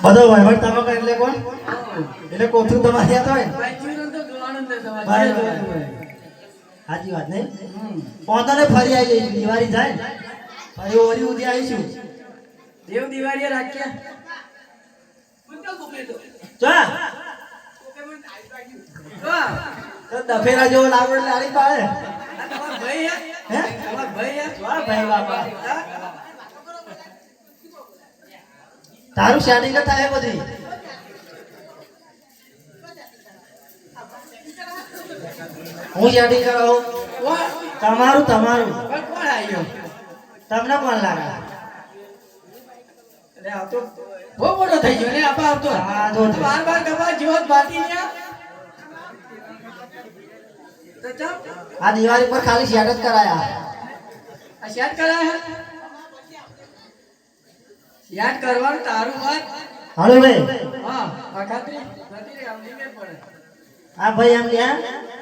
બધો વહીવટ તમે કરી લે કોણ એટલે કોથું તમારે યાદ હોય સાચી વાત નહીં પોતાને ફરી આવી જઈશું દિવાળી જાય ફરી ઓરી ઉધી આવીશું દેવ દિવાળીએ રાખ્યા ચા તો દફેરા જેવો લાગો એટલે આડી પાડે ભાઈ હે ભાઈ વાહ ભાઈ બાપા તારું શાદી ન થાય બધી હું શાદી કરાવું તમારું તમારું કોણ આવ્યો તમને કોણ લાગે અરે આ તો બહુ મોટો થઈ ગયો ને આપા આવતો હા તો બાર કપા જીવત બાટી ને તો ચમ આ દિવાળી પર ખાલી શેડ જ કરાયા આ શેટ કરાય યાદ કરવાનું તારું વાત હાલો ભાઈ હા અખાત્રી નથી રે આમ નીકળ પડે આ ભાઈ એમ લ્યા